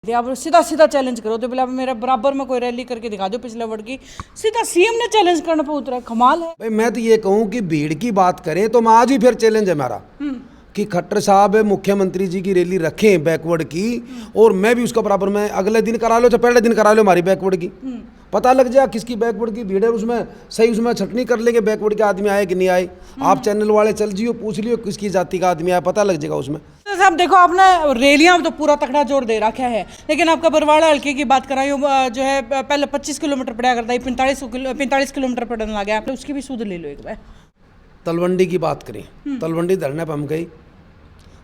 आप सीधा सीधा चैलेंज करो तो बोला मेरे बराबर में कोई रैली करके दिखा दो पिछले वर्ड की। सीधा सीएम ने चैलेंज करने पे उतरा, कमाल है भाई। मैं तो ये कहूँ कि भीड़ की बात करें तो मैं आज ही फिर चैलेंज है मेरा कि खट्टर साहब मुख्यमंत्री जी की रैली रखें बैकवर्ड की, और मैं भी उसका बराबर में अगले दिन करा लो चाहे पहले दिन करा लो हमारी बैकवर्ड की। पता लग जाए किसकी बैकवर्ड की भीड़ है, उसमें सही उसमें छटनी कर लेंगे बैकवर्ड के आदमी आए कि नहीं आए। आप चैनल वाले चल जियो, पूछ लियो किसकी जाति का आदमी आया, पता लग जाएगा उसमें। साहब देखो आपने रैलियां तो पूरा तकड़ा जोर दे रखा है, लेकिन आपका बरवाड़ा हल्के की बात कराई जो है पहले 25 किलोमीटर पड़ा करता है 45 किलोमीटर पड़ने लगा है, उसकी भी सूद ले लो एक बार। तलवंडी की बात करें, तलवंडी धरने पर हम गए,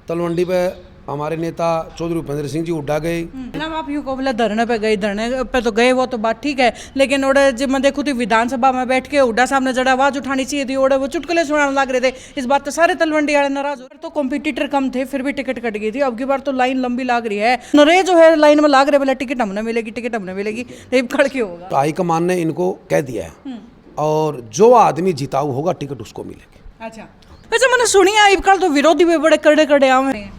तलवंडी पे हमारे नेता चौधरी भूपेंद्र सिंह जी हुड्डा गए। जनाब आप यूँ को बोला धरने पे गए, धरने पे तो गए वो तो बात ठीक है, लेकिन ओडे जब मैं देखूँ थी विधानसभा में बैठ के हुड्डा साहब ने जरा आवाज उठानी चाहिए थी, ओडे वो चुटकुले सुनाने लग रहे थे। इस बात तो सारे तलवंडी वाले नाराज हो। तो कॉम्पिटिटर कम थे फिर भी टिकट कट गई थी, अब की बार तो लाइन लंबी लाग रही है, नरे जो है लाइन में लाग रहे बोला टिकट हमने मिलेगी, टिकट हमने मिलेगी, खड़ के होगा। हाईकमान ने इनको कह दिया है और जो आदमी जिताऊ होगा टिकट उसको मिलेगी। अच्छा वैसे मैंने सुनी है आजकल तो विरोधी भी बड़े कड़े कड़े आवे हैं,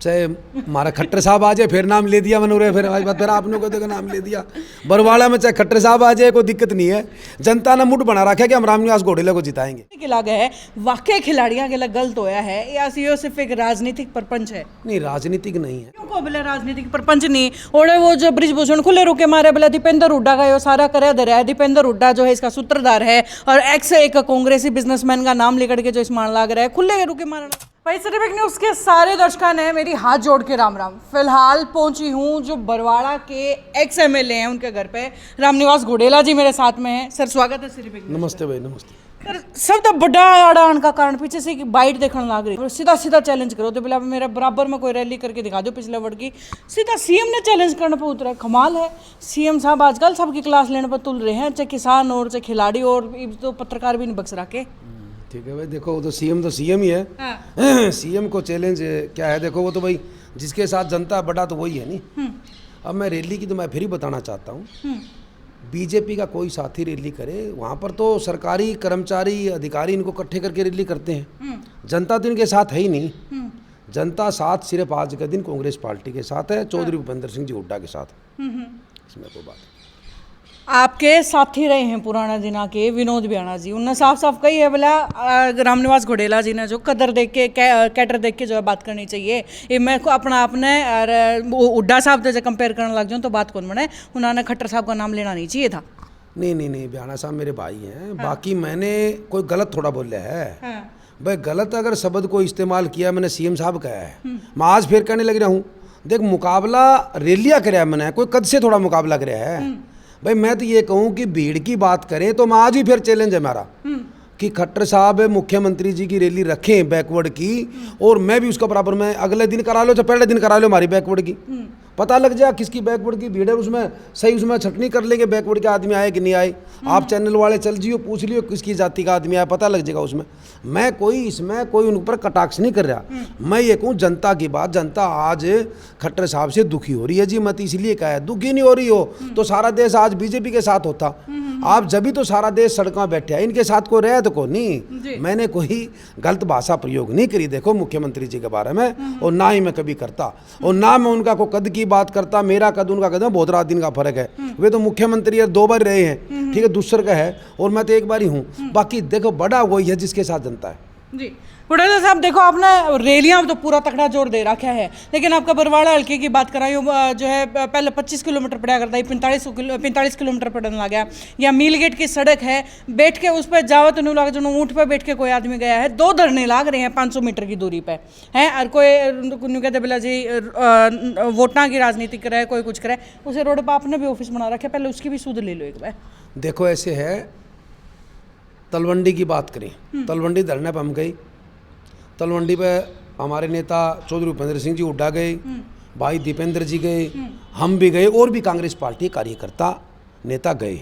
चाहे हमारा खट्टर साहब आ जाए फिर नाम ले दिया मनोरे, फिर आपने को देखो नाम ले दिया बरवाड़ा में, चाहे खट्टर साहब आ जाए कोई दिक्कत नहीं है। जनता ने मुठ बना रखा है कि हम रामनिवास घोडेले को जिताएंगे। के लागे है वाकई खिलाड़ियों के लिए गलत होया है या सिर्फ एक राजनीतिक प्रपंच है? नहीं, राजनीतिक नहीं है। क्यों को बोले राजनीतिक प्रपंच नहीं? ओड़े वो जो ब्रिजभूषण खुले रुके मारे बोला दीपेंद्र हुड्डा का ये सारा करे दे रहा है, दीपेंद्र हुड्डा जो है इसका सूत्रधार है और एक्स एक कांग्रेसी बिजनेसमैन का नाम लेकर के जो इसमान लाग रहा है, खुले रुके मारना। भाई सिर्फ न्यूज़ के सारे दर्शकों ने मेरी हाथ जोड़ के राम राम। फिलहाल पहुंची हूं जो बरवाड़ा के एक्स एमएलए हैं उनके घर पे, रामनिवास घोडेला जी मेरे साथ में हैं। सर स्वागत है सिर्फ। नमस्ते भाई, नमस्ते। सर सब तो बड़ा आड़ान का कारण पीछे से एक बाइट देखने लग रही, सीधा सीधा चैलेंज करो तो बोला मेरे बराबर में कोई रैली करके दिखा दो पिछले वर्ड की। सीधा सीएम ने चैलेंज करने पर उतरा, कमाल है। सीएम साहब आजकल सबकी क्लास लेने पर तुल रहे हैं, चाहे किसान और चाहे खिलाड़ी और तो पत्रकार भी नहीं बक्स रखे। ठीक है भाई, देखो वो तो सीएम ही है। हाँ। सीएम को चैलेंज क्या है, देखो वो तो भाई जिसके साथ जनता बड़ा तो वही है नहीं। अब मैं रैली की तो मैं फिर ही बताना चाहता हूँ, बीजेपी का कोई साथी रैली करे वहाँ पर तो सरकारी कर्मचारी अधिकारी इनको इकट्ठे करके रैली करते हैं, जनता तो इनके साथ है ही नहीं। जनता साथ सिर्फ आज के दिन कांग्रेस पार्टी के साथ है, चौधरी भूपेंद्र सिंह जी हुड्डा के साथ, इसमें कोई बात। आपके साथी रहे हैं पुराना दिना के विनोद बियाना जी, उन्होंने साफ साफ कही है बोला रामनिवास घोडेला जी ने जो कदर देख के कैटर देख के जो है बात करनी चाहिए। ये मैं को अपना आपने हुड्डा साहब से कंपेयर करने लग जाऊँ तो बात कौन बने, उन्होंने खट्टर साहब का नाम लेना नहीं चाहिए था। नहीं, बियाना साहब मेरे भाई हैं। हाँ। बाकी मैंने कोई गलत थोड़ा बोला है। हाँ। भाई गलत अगर शब्द को इस्तेमाल किया मैंने सीएम साहब कहा है, मैं आज फिर कहने लग रहा हूँ। देख मुकाबला रैलियाँ कराया मैंने, कोई कद से थोड़ा मुकाबला कराया है। भाई मैं तो ये कहूँ कि भीड़ की बात करें तो मैं आज ही फिर चैलेंज है मेरा कि खट्टर साहब मुख्यमंत्री जी की रैली रखें बैकवर्ड की, और मैं भी उसका बराबर में अगले दिन करा लो चाहे पहले दिन करा लो हमारी बैकवर्ड की। पता लग जाए किसकी बैकवर्ड की भीड़ है, उसमें सही उसमें छटनी कर लेंगे बैकवर्ड के आदमी आए कि नहीं आए। आप चैनल वाले चल जियो, पूछ लियो किसकी जाति का आदमी आया, पता लग जाएगा उसमें। मैं कोई इसमें कोई उन पर कटाक्ष नहीं कर रहा, मैं ये कहूँ जनता की बात। जनता आज खट्टर साहब से दुखी हो रही है जी, मत इसलिए कहा है। दुखी नहीं हो रही हो तो सारा देश आज बीजेपी के साथ होता, आप जब भी तो सारा देश सड़कों बैठे है, इनके साथ कोई रहे तो को नहीं। मैंने कोई गलत भाषा प्रयोग नहीं करी देखो मुख्यमंत्री जी के बारे में, और ना ही मैं कभी करता, और ना मैं उनका को कद की बात करता। मेरा कद उनका कद में बहुत रात दिन का फर्क है। वे तो मुख्यमंत्री है 2 बार रहे हैं, ठीक है, दूसरे का है, और मैं तो 1 बार ही हूँ। बाकी देखो बड़ा वही है जिसके साथ जनता है जी। घोडेला साहब देखो आपने रैलियां तो पूरा तकड़ा जोर दे रखा है, लेकिन आपका बरवाड़ा हल्के की बात कराई जो है पहले 25 किलोमीटर पड़ा करता है 45 किलोमीटर पड़ने लगा है। या मील गेट की सड़क है, बैठ के उस पर जाओ तो नहीं लगा जो ऊँट पर बैठ के कोई आदमी गया है। 2 धरने लाग रहे हैं 500 मीटर की दूरी पे हैं, और कोई कहते बोला जी वोटा की राजनीति करे, कोई कुछ करे। उसे रोड पर आपने भी ऑफिस बना रखे, पहले उसकी भी सूद ले लो एक बार। देखो ऐसे है, तलवंडी की बात करें, तलवंडी धरने पर हम गए, तलवंडी पे हमारे नेता चौधरी भूपेंद्र सिंह जी हुड्डा गए, भाई दीपेंद्र जी गए, हम भी गए, और भी कांग्रेस पार्टी कार्यकर्ता नेता गए।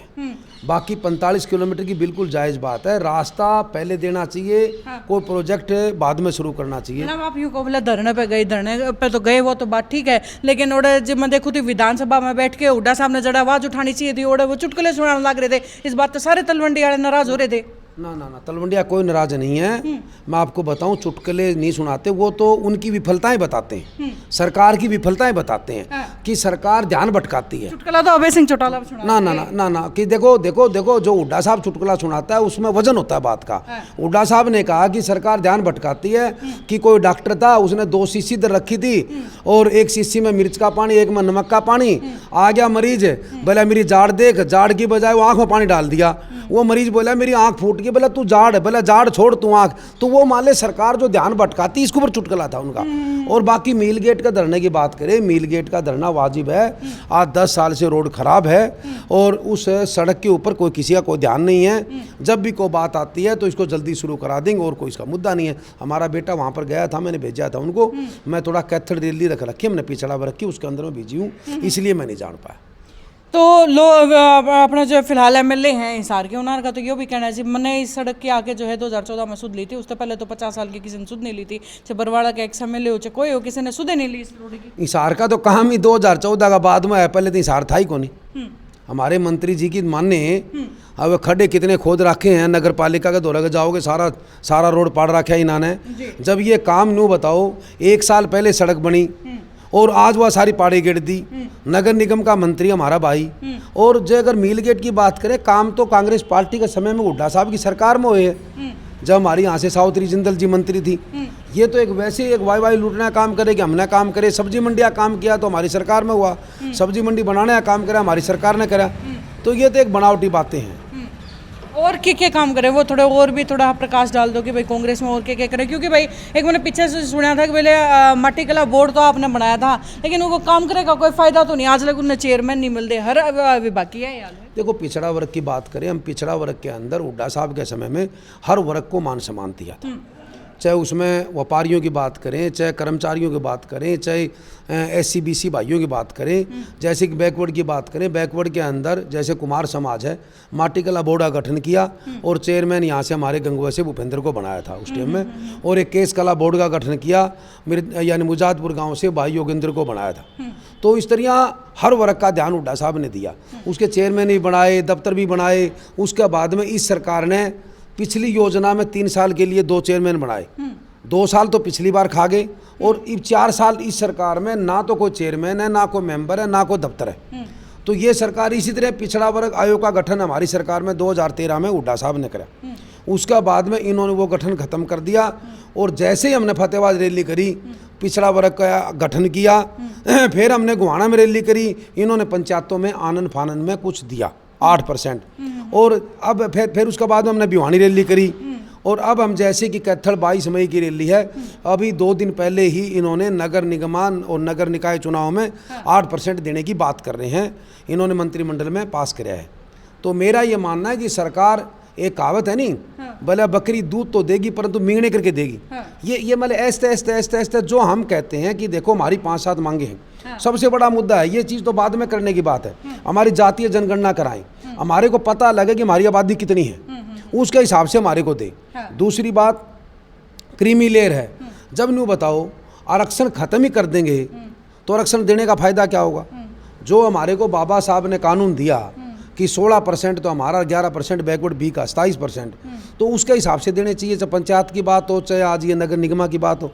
बाकी 45 किलोमीटर की बिल्कुल जायज़ बात है, रास्ता पहले देना चाहिए। हाँ। कोई प्रोजेक्ट बाद में शुरू करना चाहिए। आप यूँ को बोला धरने पे गए, धरने पे तो गए वो तो बात ठीक है, लेकिन ओडे जब मैं देखूँ थी विधानसभा में बैठ के हुड्डा साहब ने जरा आवाज उठानी चाहिए थी, ओडे वो चुटकुले सुनाने लग रहे थे। इस बात तो सारे तलवंडी वाले नाराज हो रहे थे। ना ना ना, तलवंडिया कोई नाराज नहीं है। मैं आपको बताऊं, चुटकुले नहीं सुनाते, वो तो उनकी विफलताएं बताते हैं, सरकार की विफलताएं बताते हैं कि सरकार ध्यान भटकाती है। चुटकुला तो अभय सिंह चौटाला पे सुना। ना ना ना ना ना, कि देखो देखो देखो, जो हुड्डा साहब चुटकुला सुनाता है उसमें वजन होता है बात का। हुड्डा साहब ने कहा कि सरकार ध्यान भटकाती है कि कोई डॉक्टर था, उसने 2 शीशी इधर रखी थी और एक शीशी में मिर्च का पानी, एक में नमक का पानी। आ गया मरीज, बोला मेरी जाड़ देख, जाड़ की बजाय वो आंख में पानी डाल दिया। वो मरीज बोला मेरी आंख फूट गई, बोला तू जाड़, बोला जाड़ छोड़ तू आंख। तो वो मान ले सरकार जो ध्यान भटकाती, इसके ऊपर चुटकुला था उनका। और बाकी मील गेट का धरने की बात करें, मील गेट का धरना वाजिब है। आज 10 साल से रोड खराब है और उस सड़क के ऊपर कोई किसी का कोई ध्यान नहीं है। जब भी कोई बात आती है तो इसको जल्दी शुरू करा देंगे और कोई इसका मुद्दा नहीं है। हमारा बेटा वहाँ पर गया था, मैंने भेजा था उनको। मैं थोड़ा कैथल रैली रख रखी, मैंने पिछड़ा रखी, उसके अंदर में भेजी हूँ, इसलिए मैं नहीं जान पाया। तो लोग अपना जो फिलहाल एमएलए हैं हिसार के, उन्होंने का तो ये भी कहना है जी मैंने इस सड़क की आके जो है 2014 में सुध ली थी, उससे पहले तो 50 साल की किसी ने सुध नहीं ली थी। चाहे बरवाड़ा के एक्स एमएलए हो, चाहे कोई हो, किसी ने सुधे नहीं ली इस रोड की। हिसार का तो काम ही 2014 का बाद में है, पहले तो हिसार था ही कौन। हमारे मंत्री जी की माने, अब खड्डे कितने खोद रखे हैं, नगर पालिका के दौरे जाओगे सारा रोड पाड़ रखा है इन्होंने। जब ये काम न्यू बताओ, 1 साल पहले सड़क बनी और आज वह सारी पाड़ी गिर दी। नगर निगम का मंत्री हमारा भाई। और जो अगर मील गेट की बात करें, काम तो कांग्रेस पार्टी के समय में हुड्डा साहब की सरकार में हुए हैं, जब हमारी यहाँ से सावित्री जिंदल जी मंत्री थी। ये तो एक वैसे ही एक वाई लूटने का काम करे कि हमने काम करे। सब्जी मंडी का काम किया तो हमारी सरकार में हुआ, सब्जी मंडी बनाने का काम करा हमारी सरकार ने करा। तो ये तो एक बनावटी बातें हैं। और क्या काम करें, वो थोड़ा और भी थोड़ा प्रकाश डाल दो कि भाई कांग्रेस में और क्या करें। क्योंकि भाई एक मैंने पीछे से सुना था कि पहले माटी कला बोर्ड तो आपने बनाया था, लेकिन उनको काम करेगा कोई फायदा तो नहीं। आज लग उन्हें चेयरमैन नहीं मिलते, हर विभाग की है यार। देखो, पिछड़ा वर्ग की बात करें, हम पिछड़ा वर्ग के अंदर हुड्डा साहब के समय में हर वर्ग को मान सम्मान दिया था। चाहे उसमें व्यापारियों की बात करें, चाहे कर्मचारियों की बात करें, चाहे SC-BC भाइयों की बात करें, जैसे कि बैकवर्ड की बात करें। बैकवर्ड के अंदर जैसे कुमार समाज है, माटी कला बोर्ड का गठन किया और चेयरमैन यहाँ से हमारे गंगवा से भूपेंद्र को बनाया था उस टाइम में। और एक केस कला बोर्ड का गठन किया मेरे यानी मुजादपुर गाँव से भाई योगेंद्र को बनाया था। तो इस तरह हर वर्ग का ध्यान हुड्डा साहब ने दिया। उसके चेयरमैन भी बनाए, दफ्तर भी बनाए। उसके बाद में इस सरकार ने पिछली योजना में 3 साल के लिए 2 चेयरमैन बनाए। 2 साल तो पिछली बार खा गए और 4 साल इस सरकार में ना तो कोई चेयरमैन है, ना कोई मेंबर है, ना कोई दफ्तर है। तो ये सरकार इसी तरह पिछड़ा वर्ग आयोग का गठन हमारी सरकार में 2013 में हुड्डा साहब ने करा। उसका बाद में इन्होंने वो गठन खत्म कर दिया और जैसे ही हमने फतेहाबाद रैली करी, पिछड़ा वर्ग का गठन किया, फिर हमने गुहाना में रैली करी, इन्होंने पंचायतों में आनंद फानन में कुछ दिया 8%। और अब फिर उसके बाद हमने भिवानी रैली करी और अब हम जैसे कि कैथल 22 मई की रैली है, अभी 2 दिन पहले ही इन्होंने नगर निगमान और नगर निकाय चुनाव में 8% देने की बात कर रहे हैं, इन्होंने मंत्रिमंडल में पास कराया है। तो मेरा ये मानना है कि सरकार, एक कहावत है नहीं, भले बकरी दूध तो देगी परंतु मींगने करके देगी। ये मतलब ऐसे जो हम कहते हैं कि देखो हमारी 5-7 मांगे हैं, सबसे बड़ा मुद्दा है, ये चीज़ तो बाद में करने की बात है। हमारी जातीय जनगणना कराएं, हमारे को पता लगे कि हमारी आबादी कितनी है, उसके हिसाब से हमारे को दे। दूसरी बात क्रीमी लेयर है, जब न्यू बताओ आरक्षण खत्म ही कर देंगे तो आरक्षण देने का फायदा क्या होगा। जो हमारे को बाबा साहब ने कानून दिया कि 16% तो हमारा, 11% बैकवर्ड बी का, 27%, तो उसके हिसाब से देने चाहिए। चाहे पंचायत की बात हो, चाहे आज ये नगर निगमा की बात हो।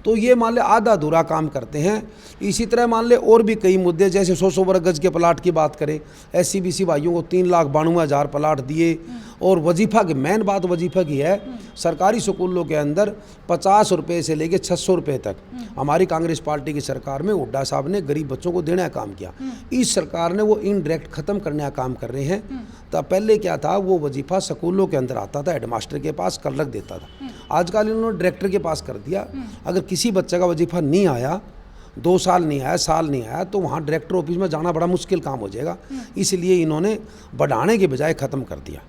तो ये मान ले आधा अधूरा काम करते हैं। इसी तरह मान ले और भी कई मुद्दे, जैसे 100 वर्ग गज के प्लाट की बात करें, SC-BC भाइयों को 3,92,000 प्लाट दिए। और वजीफ़ा की मेन बात वजीफ़ा की है, सरकारी स्कूलों के अंदर 50 रुपये से लेके 600 रुपये तक हमारी कांग्रेस पार्टी की सरकार में हुड्डा साहब ने गरीब बच्चों को देने का काम किया। इस सरकार ने वो इनडायरेक्ट ख़त्म करने का काम कर रहे हैं। तो पहले क्या था, वो वजीफ़ा स्कूलों के अंदर आता था, हेडमास्टर के पास कर रख देता था। आजकल इन्होंने डायरेक्टर के पास कर दिया। अगर किसी बच्चे का वजीफ़ा नहीं आया, 2 साल नहीं आया, साल नहीं आया, तो वहाँ डायरेक्टर ऑफिस में जाना बड़ा मुश्किल काम हो जाएगा। इसलिए इन्होंने बढ़ाने के बजाय ख़त्म कर दिया।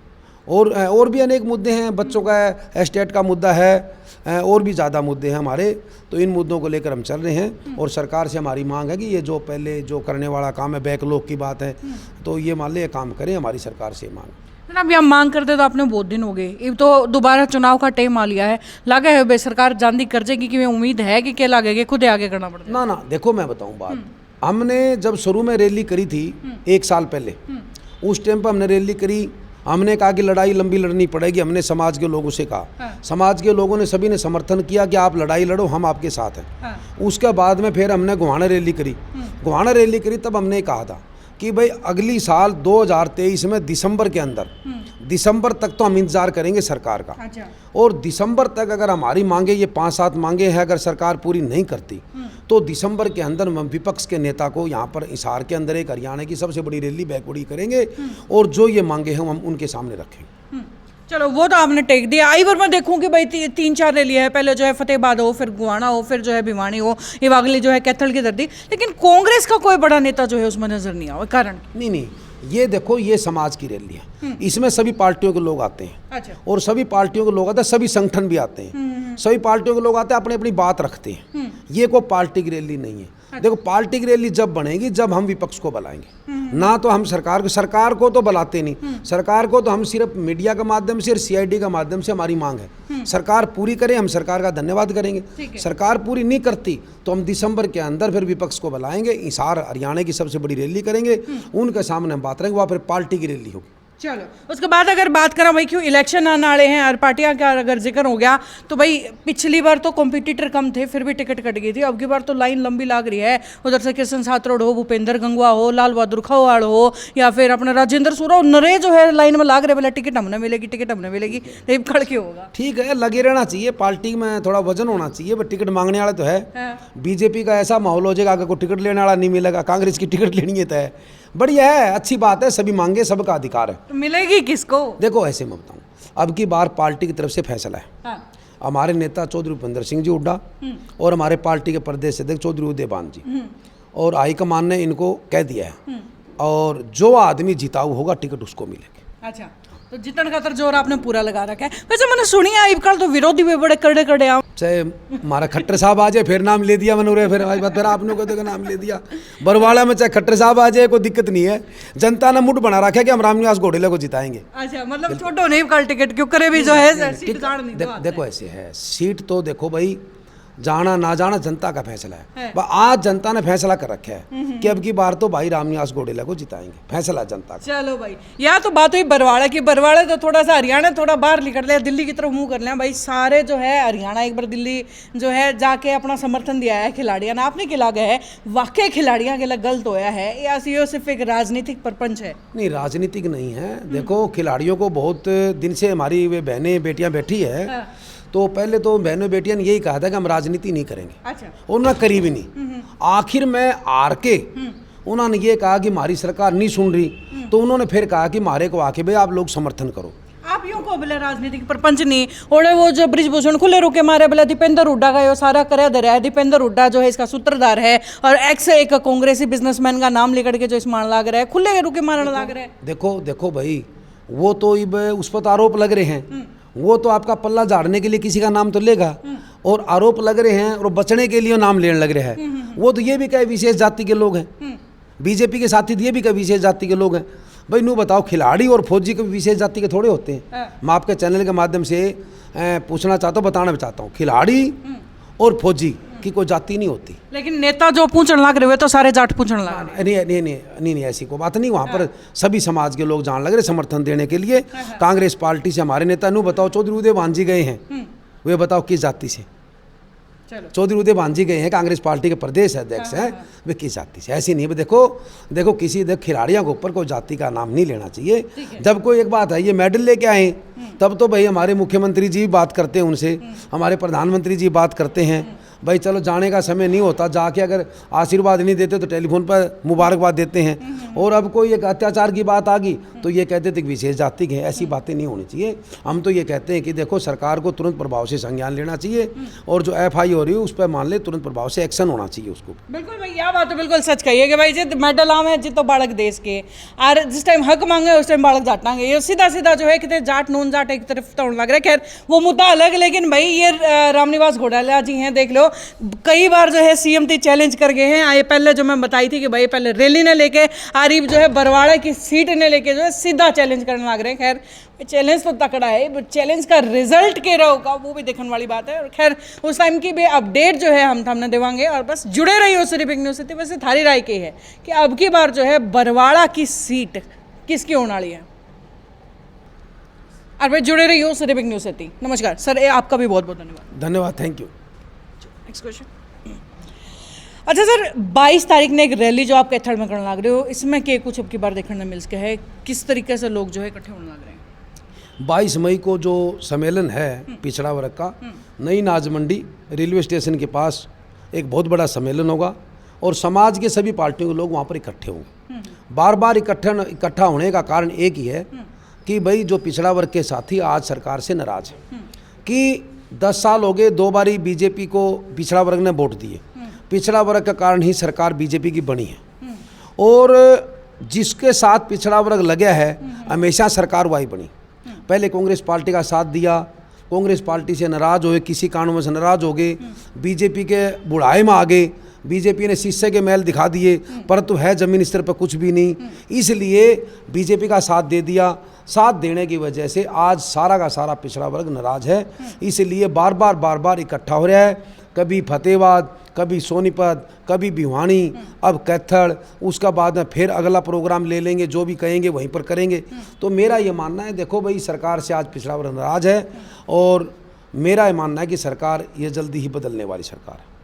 और भी अनेक मुद्दे हैं, बच्चों का एस्टेट का मुद्दा है, और भी ज़्यादा मुद्दे हैं हमारे। तो इन मुद्दों को लेकर हम चल रहे हैं और सरकार से हमारी मांग है कि ये जो पहले जो करने वाला काम है, बैकलॉग की बात है, तो ये मान ले काम करें, हमारी सरकार से मांग। अभी हम मांग करते तो आपने बहुत दिन हो गए, अब तो दोबारा चुनाव का टाइम आ लिया है, लगा है भाई सरकार जान दी कर जाएगी कि उम्मीद है कि क्या लगेगा, खुद आगे करना पड़ता है। ना देखो मैं बताऊं बात, हमने जब शुरू में रैली करी थी 1 साल पहले, उस टाइम पर हमने रैली करी हमने कहा कि लड़ाई लंबी लड़नी पड़ेगी, हमने समाज के लोगों से कहा। समाज के लोगों ने सभी ने समर्थन किया कि आप लड़ाई लड़ो, हम आपके साथ हैं। उसके बाद में फिर हमने गोहाना रैली करी। गोहाना रैली करी तब हमने कहा था कि भाई अगली साल 2023 में दिसंबर के अंदर, दिसंबर तक तो हम इंतजार करेंगे सरकार का। और दिसंबर तक अगर हमारी मांगे, ये 5-7 मांगे हैं, अगर सरकार पूरी नहीं करती तो दिसंबर के अंदर हम विपक्ष के नेता को यहाँ पर हिसार के अंदर एक हरियाणा की सबसे बड़ी रैली बैकवर्डी करेंगे और जो ये मांगे हैं हम उनके सामने रखेंगे। चलो वो तो आपने टेक दिया। आई बार मैं देखूं कि भाई 3-4 रैली है, पहले जो है फतेहबाद हो, फिर गोहाना हो, फिर जो है भिवानी हो, ये अगली जो है कैथल की धरती, लेकिन कांग्रेस का कोई बड़ा नेता जो है उसमें नजर नहीं आया। कारण नहीं, ये देखो, ये समाज की रैली है, इसमें सभी पार्टियों के लोग आते हैं। अच्छा। और सभी पार्टियों के लोग आते हैं, सभी संगठन भी आते हैं, सभी पार्टियों के लोग आते हैं, अपनी अपनी बात रखते हैं। ये कोई पार्टी की रैली नहीं है। देखो, पार्टी की रैली जब बनेगी जब हम विपक्ष को बुलाएंगे, ना तो हम सरकार को तो बुलाते नहीं। सरकार को तो हम सिर्फ मीडिया के माध्यम से और सीआईडी के माध्यम से हमारी मांग है सरकार पूरी करे, हम सरकार का धन्यवाद करेंगे। सरकार पूरी नहीं करती तो हम दिसंबर के अंदर फिर विपक्ष को बुलाएंगे, हिसार हरियाणा की सबसे बड़ी रैली करेंगे, उनके सामने हम बात करेंगे, वहाँ फिर पार्टी की रैली होगी। चलो उसके बाद अगर बात करें भाई क्यों इलेक्शन आने वाले हैं और पार्टियां का अगर जिक्र हो गया तो भाई पिछली बार तो कॉम्पिटिटर कम थे फिर भी टिकट कट गई थी। अब की बार तो लाइन लंबी लग रही है। उधर से किशन साथरोड हो, भूपेंद्र गंगवा हो, लाल बहादुर खौवाड़ हो, या फिर अपना राजेंद्र सूरा, नरे जो है लाइन में लाग रहे, बोले टिकट हमने मिलेगी, टिकट हमने मिलेगी। रेप खड़ के होगा। ठीक है, लगे रहना चाहिए, पार्टी में थोड़ा वजन होना चाहिए, बट टिकट मांगने वाले तो है। बीजेपी का ऐसा माहौल हो जाएगा, अगर कोई टिकट लेने वाला नहीं मिलेगा, कांग्रेस की टिकट लेनी है तय। बढ़िया है, अच्छी बात है, सभी मांगे, सबका अधिकार है। तो मिलेगी किसको? देखो ऐसे मैं बताऊँ, अब की बार पार्टी की तरफ से फैसला है। हमारे नेता चौधरी भूपेंद्र सिंह जी हुड्डा और हमारे पार्टी के प्रदेश अध्यक्ष चौधरी उदयभान जी और हाईकमान ने इनको कह दिया है, और जो आदमी जिताऊ होगा टिकट उसको मिलेगी। अच्छा, तो जितने का जोर आपने पूरा लगा रखा है। वैसे मैंने सुनी है आजकल तो विरोधी भी बड़े कड़े कड़े आ, चाहे हमारा खट्टर साहब आ जाए फिर नाम ले दिया मनोरे, फिर आज बात फिर आपने को देखो नाम ले दिया। बरवाड़ा में चाहे खट्टर साहब आ जाए कोई दिक्कत नहीं है, जनता ने मुठ बना रखा है कि हम रामनिवास घोडेले को जिताएंगे। अच्छा, मतलब छोटो नहीं कल टिकट क्यों करे भी जो है सीट जान नहीं दो। देखो ऐसे है, सीट तो देखो भाई जाना ना जाना जनता का फैसला है। आज जनता ने फैसला कर रखा है कि अब की बार तो भाई रामनिवास घोडेला को जिताएंगे, फैसला जनता का। चलो भाई, या तो बात हुई बरवाड़ा की। बरवाड़ा तो थोड़ा सा हरियाणा थोड़ा बाहर निकल लिया, दिल्ली की तरफ मुंह कर लिया भाई। सारे जो है हरियाणा एक बार दिल्ली जो है जाके अपना समर्थन दिया है खिलाड़ियों ने। आपने खिला गया है, वाकई खिलाड़ियों के लिए गलत होया है या ये सिर्फ एक राजनीतिक प्रपंच है? नहीं, राजनीतिक नहीं है। देखो, खिलाड़ियों को बहुत दिन से हमारी वे बहनें बेटियां बैठी है, तो पहले तो बहनों बेटियां ने यही कहा था कि हम राजनीति नहीं करेंगे। अच्छा। उन्होंने करी भी नहीं। आखिर में हार के उन्होंने ये कहा कि हमारी सरकार नहीं सुन रही, तो उन्होंने फिर कहा कि मारे को आके भाई आप लोग समर्थन करो। आप यूं को बोले राजनीतिक प्रपंच नहीं ओढ़े, वो जो ब्रिजभूषण खुले रुके मारे बोले दीपेंद्र हुड्डा का ये सारा करे दे रहा है। दीपेंद्र हुड्डा जो है इसका सूत्रधार है और एक्स एक कांग्रेसी बिजनेसमैन का नाम लेकर के जो इस मान लाग रहा है, खुले रुके मारने लाग रहा है। देखो भाई, वो तो उस पर आरोप लग रहे हैं, वो तो आपका पल्ला झाड़ने के लिए किसी का नाम तो लेगा, और आरोप लग रहे हैं और बचने के लिए नाम लेने लग रहे हैं। वो तो ये भी कहे विशेष जाति के लोग हैं, बीजेपी के साथी ये भी कहे विशेष जाति के लोग हैं। भाई नू बताओ, खिलाड़ी और फौजी के विशेष जाति के थोड़े होते हैं। मैं आपके चैनल के माध्यम से पूछना चाहता हूँ, बताना चाहता हूँ, खिलाड़ी और फौजी की कोई जाति नहीं होती। लेकिन नेता जो पूछने लग रहे हुए तो सारे जाट पूछने लग रहे। नहीं, ऐसी कोई बात नहीं। वहाँ पर सभी समाज के लोग जान लग रहे समर्थन देने के लिए। कांग्रेस पार्टी से हमारे नेता नू बताओ चौधरी उदयभान जी गए हैं, वे बताओ किस जाति से? चौधरी उदयभान जी गए हैं, कांग्रेस पार्टी के प्रदेश अध्यक्ष हैं, वे किस जाति से? ऐसी नहीं। देखो किसी खिलाड़ियों के ऊपर कोई जाति का नाम नहीं लेना चाहिए। जब कोई एक बात है, ये मेडल लेके आए तब तो भाई हमारे मुख्यमंत्री जी बात करते हैं उनसे, हमारे प्रधानमंत्री जी बात करते हैं। भाई चलो जाने का समय नहीं होता, जाके अगर आशीर्वाद नहीं देते तो टेलीफोन पर मुबारकबाद देते हैं। और अब कोई एक अत्याचार की बात आ गई तो ये कहते थे कि विशेष जाति के हैं। ऐसी बातें नहीं होनी चाहिए। हम तो ये कहते हैं कि देखो, सरकार को तुरंत प्रभाव से संज्ञान लेना चाहिए और जो एफआई हो रही है उस पर मान ले तुरंत प्रभाव से एक्शन होना चाहिए उसको। बिल्कुल भाई, यह बात तो बिल्कुल सच कही है कि भाई जित मेडल आम है जितो बालक देश के, और जिस टाइम हक मांगे उस टाइम बालक जाटांगे। ये सीधा सीधा जो है कितने जाट नून जाट एक तरफ तो लग रहा है। खैर वो मुद्दा अलग, लेकिन भाई ये रामनिवास घोटाला जी हैं, देख लो कई बार जो है सीएम टी चैलेंज कर गए हैं। ये पहले जो मैं बताई थी कि भाई पहले रैली ने लेके आरिफ जो है बरवाड़ा की सीट ने लेके जो है सीधा चैलेंज करने लग रहे हैं। खैर चैलेंज तो तकड़ा है, बट चैलेंज का रिजल्ट के रहा होगा वो भी देखने वाली बात है। और खैर उस टाइम की भी अपडेट जो है हम हमने देवांगे, और बस जुड़े रहिए उससे बिग न्यूज़ से। वैसे थारी राय की है कि अब की बार जो है बरवाड़ा की सीट किसकी होने वाली है? और भाई जुड़े रहिए सिर्फ न्यूज़ 18। नमस्कार सर, आपका भी बहुत बहुत धन्यवाद। धन्यवाद, थैंक यू। Next question. अच्छा सर, 22 तारीख ने एक रैली जो आप कैथल में करने लग रहे हो, इसमें के कुछ अब की बार देखने मिल सके है, किस तरीके से लोग जो है इकट्ठे होने लग रहे हैं? 22 मई को जो सम्मेलन है पिछड़ा वर्ग का, नई नाज मंडी रेलवे स्टेशन के पास एक बहुत बड़ा सम्मेलन होगा और समाज के सभी पार्टियों के लोग वहाँ पर इकट्ठे होंगे। बार बार इकट्ठा होने का कारण एक ही है कि भाई जो पिछड़ा वर्ग के साथी आज सरकार से नाराज है कि 10 साल हो गए, 2 बारी बीजेपी को पिछड़ा वर्ग ने वोट दिए। पिछड़ा वर्ग के कारण ही सरकार बीजेपी की बनी है और जिसके साथ पिछड़ा वर्ग लगा है हमेशा सरकार वही बनी। पहले कांग्रेस पार्टी का साथ दिया, कांग्रेस पार्टी से नाराज हुए, किसी कारणों से नाराज हो गए, बीजेपी के बुढ़ाए में आ गए, बीजेपी ने शीशे के महल दिखा दिए परंतु है जमीन स्तर पर कुछ भी नहीं, इसलिए बीजेपी का साथ दे दिया। साथ देने की वजह से आज सारा का सारा पिछड़ा वर्ग नाराज है, इसलिए बार बार इकट्ठा हो रहा है। कभी फतेहाबाद, कभी सोनीपत, कभी भिवानी, अब कैथल, उसका बाद में फिर अगला प्रोग्राम ले लेंगे, जो भी कहेंगे वहीं पर करेंगे। तो मेरा ये मानना है, देखो भाई सरकार से आज पिछड़ा वर्ग नाराज है और मेरा ये मानना है कि सरकार ये जल्दी ही बदलने वाली सरकार है।